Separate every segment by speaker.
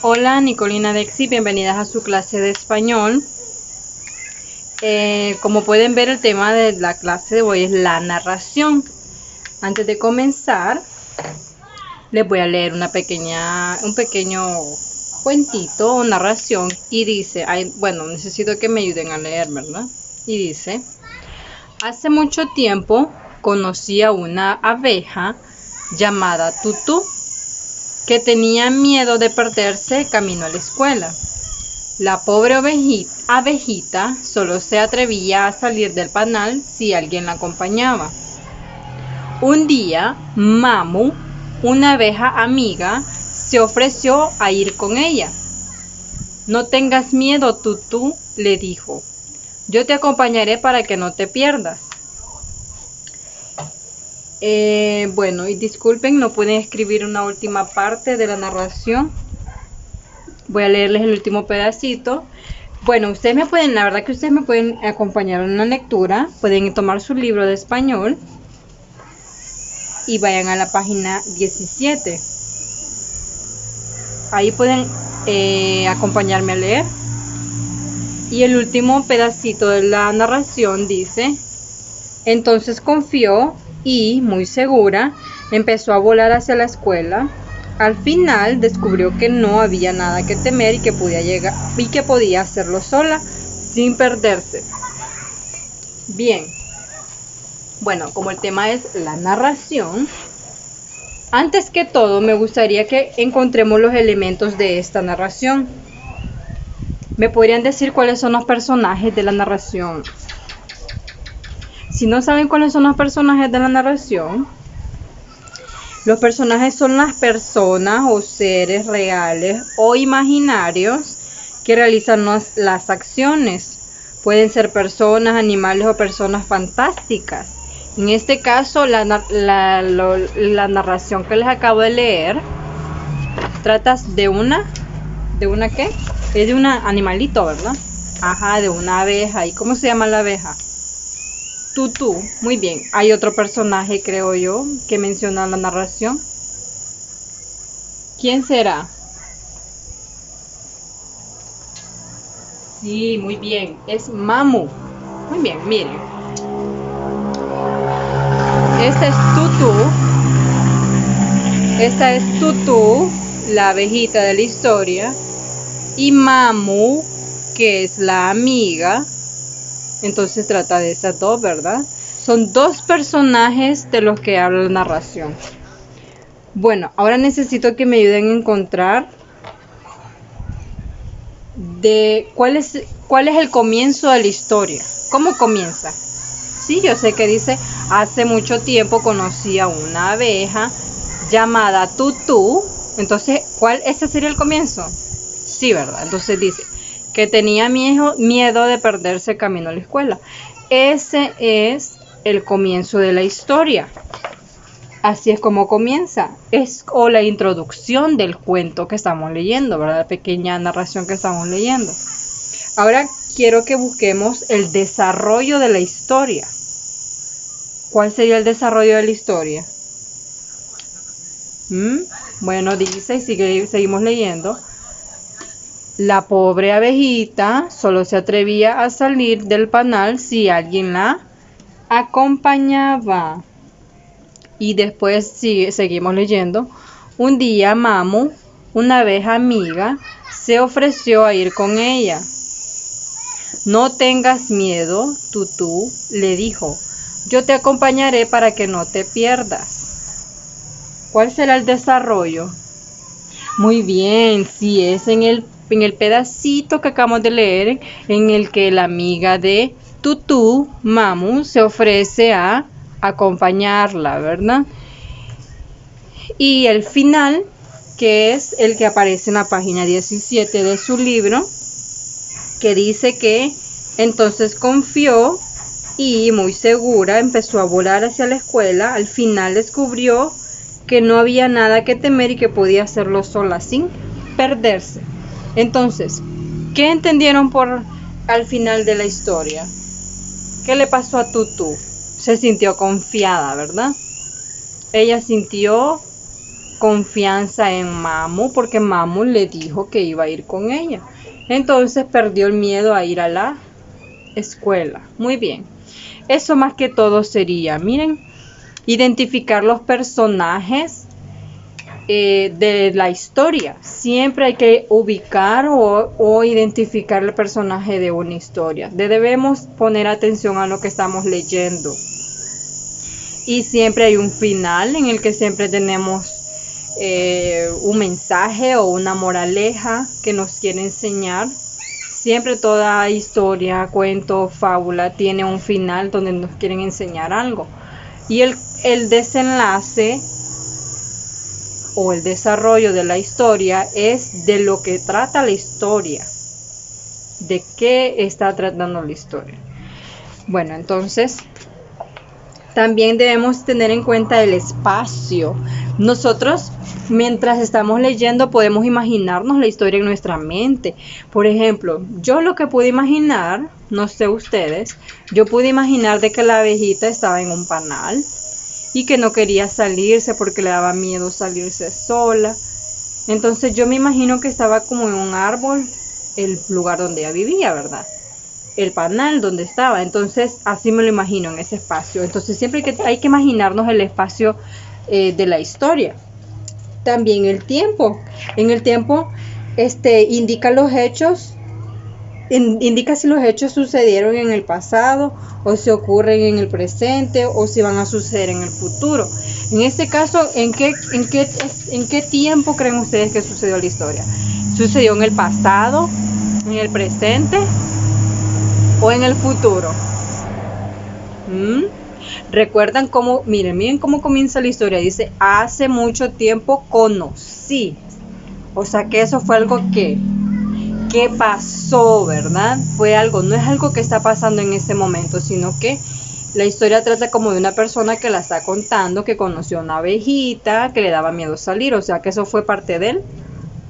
Speaker 1: Hola, Nicolina Dexi, bienvenidas a su clase de español. Como pueden ver, el tema de la clase de hoy es la narración. Antes de comenzar, les voy a leer un pequeño cuentito o narración y dice, bueno, necesito que me ayuden a leer, ¿verdad? Y dice, hace mucho tiempo conocí a una abeja llamada Tutú que tenía miedo de perderse camino a la escuela. La pobre abejita solo se atrevía a salir del panal si alguien la acompañaba. Un día, Mamu, una abeja amiga, se ofreció a ir con ella. No tengas miedo, Tutú, le dijo. Yo te acompañaré para que no te pierdas. Bueno, y disculpen, no pueden escribir una última parte de la narración. Voy a leerles el último pedacito. Bueno, la verdad que ustedes me pueden acompañar en una lectura, pueden tomar su libro de español y vayan a la página 17. Ahí pueden acompañarme a leer. Y el último pedacito de la narración dice, entonces confió y, muy segura, empezó a volar hacia la escuela. Al final descubrió que no había nada que temer y que podía hacerlo sola sin perderse. Bien, bueno, como el tema es la narración, antes que todo me gustaría que encontremos los elementos de esta narración. ¿Me podrían decir cuáles son los personajes de la narración? Si no saben cuáles son los personajes de la narración, los personajes son las personas o seres reales o imaginarios que realizan las acciones. Pueden ser personas, animales o personas fantásticas. En este caso, la narración que les acabo de leer trata ¿de una qué? Es de un animalito, ¿verdad? Ajá, de una abeja. ¿Y cómo se llama la abeja? Tutú. Muy bien. Hay otro personaje, creo yo, que menciona la narración. ¿Quién será? Sí, muy bien. Es Mamu. Muy bien, miren. Esta es Tutú. Esta es Tutú, la abejita de la historia. Y Mamu, que es la amiga. Entonces trata de esas dos, ¿verdad? Son dos personajes de los que habla la narración. Bueno, ahora necesito que me ayuden a encontrar de cuál es el comienzo de la historia. ¿Cómo comienza? Sí, yo sé que dice, hace mucho tiempo conocí a una abeja llamada Tutú. Entonces, ese sería el comienzo? Sí, ¿verdad? Entonces dice que tenía miedo de perderse camino a la escuela. Ese es el comienzo de la historia. Así es como comienza. O la introducción del cuento que estamos leyendo, ¿verdad? La pequeña narración que estamos leyendo. Ahora quiero que busquemos el desarrollo de la historia. ¿Cuál sería el desarrollo de la historia? Bueno, dice, y seguimos leyendo. La pobre abejita solo se atrevía a salir del panal si alguien la acompañaba. Y después seguimos leyendo. Un día Mamu, una abeja amiga, se ofreció a ir con ella. No tengas miedo, Tutú, le dijo. Yo te acompañaré para que no te pierdas. ¿Cuál será el desarrollo? Muy bien, sí, es en el pedacito que acabamos de leer, en el que la amiga de Tutú, Mamu, se ofrece a acompañarla, ¿verdad? Y el final, que es el que aparece en la página 17 de su libro, que dice que entonces confió y, muy segura, empezó a volar hacia la escuela. Al final descubrió que no había nada que temer y que podía hacerlo sola sin perderse. Entonces, ¿qué entendieron al final de la historia? ¿Qué le pasó a Tutú? Se sintió confiada, ¿verdad? Ella sintió confianza en Mamu porque Mamu le dijo que iba a ir con ella. Entonces perdió el miedo a ir a la escuela. Muy bien. Eso más que todo sería, miren, identificar los personajes de la historia. Siempre hay que ubicar o identificar el personaje de una historia. Debemos poner atención a lo que estamos leyendo. Y siempre hay un final en el que siempre tenemos un mensaje o una moraleja que nos quiere enseñar. Siempre toda historia, cuento, fábula tiene un final donde nos quieren enseñar algo. Y el desenlace o el desarrollo de la historia es de lo que trata la historia. De qué está tratando la historia. Bueno, entonces también debemos tener en cuenta el espacio. Nosotros, mientras estamos leyendo, podemos imaginarnos la historia en nuestra mente. Por ejemplo, yo lo que pude imaginar, no sé ustedes, yo pude imaginar de que la abejita estaba en un panal y que no quería salirse porque le daba miedo salirse sola. Entonces yo me imagino que estaba como en un árbol, el lugar donde ella vivía, ¿verdad? El panal donde estaba. Entonces así me lo imagino en ese espacio. Entonces siempre hay que imaginarnos el espacio de la historia. También el tiempo. En el tiempo indica los hechos, indica si los hechos sucedieron en el pasado o si ocurren en el presente o si van a suceder en el futuro. En este caso, ¿en qué tiempo creen ustedes que sucedió la historia? ¿Sucedió en el pasado, en el presente o en el futuro? ¿Recuerdan cómo? Miren cómo comienza la historia. Dice, hace mucho tiempo conocí. O sea que eso fue algo que pasó, ¿verdad? Fue algo, no es algo que está pasando en ese momento, sino que la historia trata como de una persona que la está contando, que conoció una abejita, que le daba miedo salir. O sea que eso fue parte del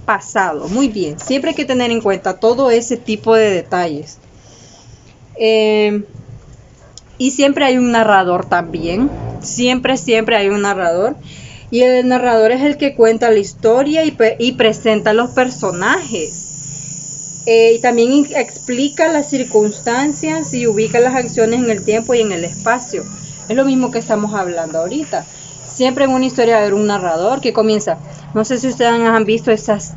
Speaker 1: pasado. Muy bien, siempre hay que tener en cuenta todo ese tipo de detalles. Y siempre hay un narrador también. Siempre hay un narrador. Y el narrador es el que cuenta la historia y presenta los personajes. Y también explica las circunstancias y ubica las acciones en el tiempo y en el espacio. Es lo mismo que estamos hablando ahorita. Siempre en una historia va a haber un narrador que comienza. No sé si ustedes han visto esas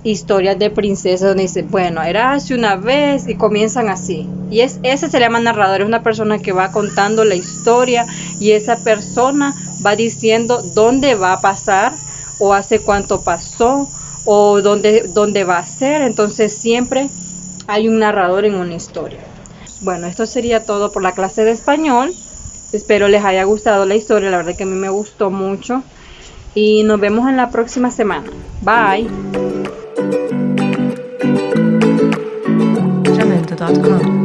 Speaker 1: historias de princesas donde dice, bueno, era hace una vez y comienzan así. Y ese se llama narrador, es una persona que va contando la historia y esa persona va diciendo dónde va a pasar o hace cuánto pasó o dónde va a ser. Entonces siempre hay un narrador en una historia. Bueno, esto sería todo por la clase de español. Espero les haya gustado la historia, la verdad que a mí me gustó mucho. Y nos vemos en la próxima semana. Bye.
Speaker 2: Jamendo.com